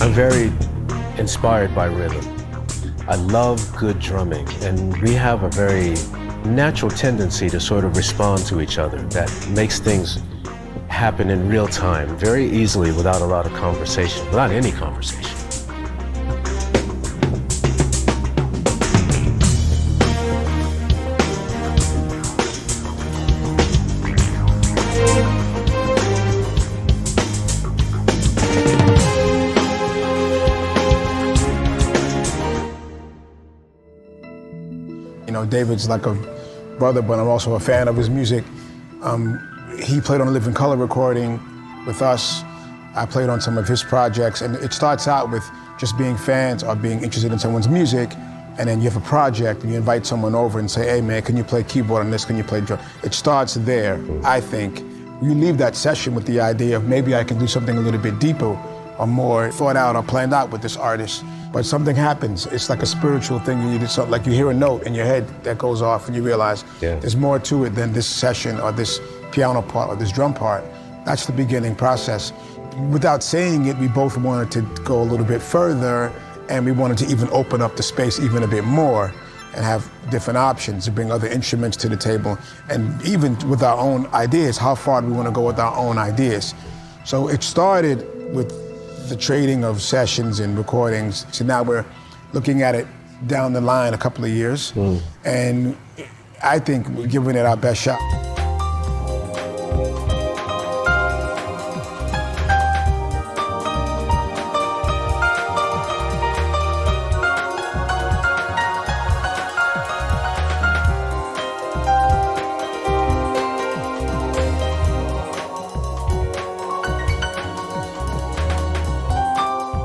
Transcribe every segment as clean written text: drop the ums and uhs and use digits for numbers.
I'm very inspired by rhythm. I love good drumming, and we have a very natural tendency to sort of respond to each other that makes things happen in real time, very easily, without a lot of conversation, without any conversation. You know, David's like a brother, but I'm also a fan of his music. He played on a Living Color recording with us. I played on some of his projects, and it starts out with just being fans or being interested in someone's music, and then you have a project and you invite someone over and say, hey man, can you play keyboard on this, can you play drum? It starts there, I think. You leave that session with the idea of maybe I can do something a little bit deeper or more thought out or planned out with this artist. But something happens. It's like a spiritual thing. You do something, like you hear a note in your head that goes off and you realize there's more to it than this session or this piano part or this drum part. That's the beginning process. Without saying it, we both wanted to go a little bit further, and we wanted to even open up the space even a bit more and have different options to bring other instruments to the table. And even with our own ideas, how far do we want to go with our own ideas? So it started with the trading of sessions and recordings. So now we're looking at it down the line a couple of years. And I think we're giving it our best shot.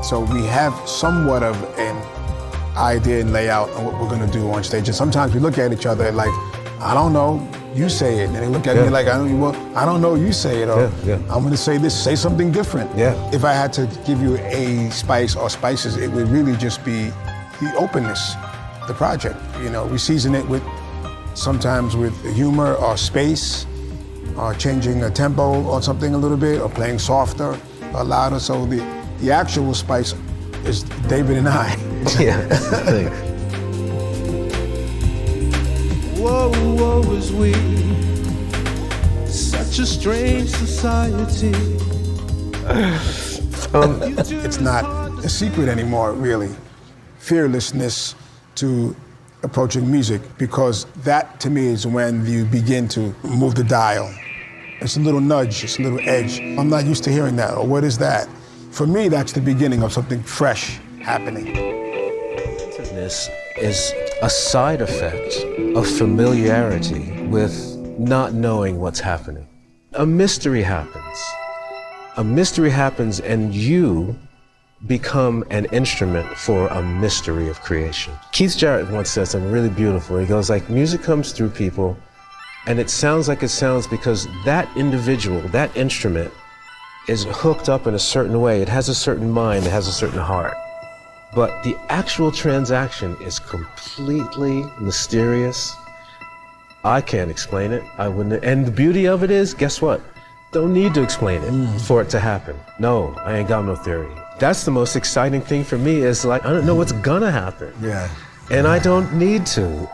So we have somewhat of an idea and layout on what we're gonna do on stage. And sometimes we look at each other like, I don't know, you say it. And they look at me like, I don't know, you say it. Or I'm gonna say this, say something different. If I had to give you a spice or spices, it would really just be the openness, the project. You know, we season it with, sometimes with humor or space, or changing a tempo on something a little bit, or playing softer or louder. So the actual spice is David and I. Whoa, woe is we, such a strange society. It's not a secret anymore, really. Fearlessness to approaching music, because that to me is when you begin to move the dial. It's a little nudge, it's a little edge. I'm not used to hearing that, or what is that? For me, that's the beginning of something fresh happening. This is a side effect of familiarity with not knowing what's happening. A mystery happens. A mystery happens, and you become an instrument for a mystery of creation. Keith Jarrett once said something really beautiful. He goes like, music comes through people, and it sounds like it sounds because that individual, that instrument, is hooked up in a certain way. It has a certain mind, it has a certain heart. But the actual transaction is completely mysterious. I can't explain it. I wouldn't. And the beauty of it is, guess what? Don't need to explain it for it to happen. No, I ain't got no theory. That's the most exciting thing for me, is like, I don't know what's gonna happen. And I don't need to.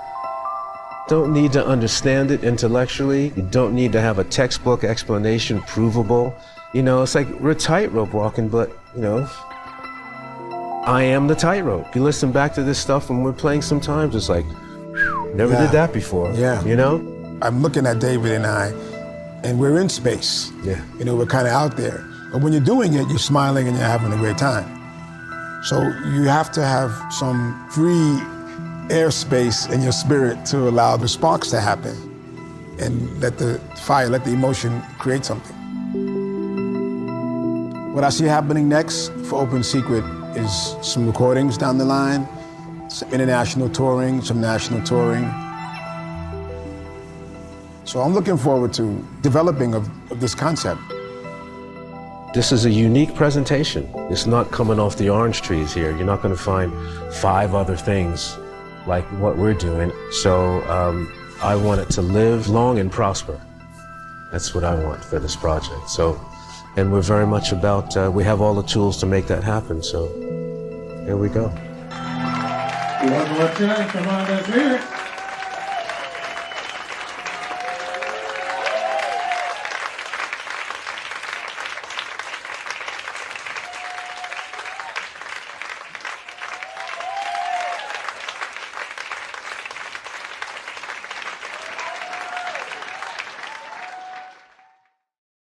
Don't need to understand it intellectually. You don't need to have a textbook explanation provable. You know, it's like we're tightrope walking, but, you know, I am the tightrope. You listen back to this stuff when we're playing sometimes, it's like, whew, never did that before, you know? I'm looking at David and I, and we're in space. You know, we're kind of out there. But when you're doing it, you're smiling and you're having a great time. So you have to have some free airspace in your spirit to allow the sparks to happen and let the fire, let the emotion create something. What I see happening next for Open Secret is some recordings down the line, some international touring, some national touring. So I'm looking forward to developing of this concept. This is a unique presentation. It's not coming off the orange trees here. You're not going to find 5 other things like what we're doing. So I want it to live long and prosper. That's what I want for this project. So And we're very much about, we have all the tools to make that happen, so here we go. One more time, come on, let's hear it.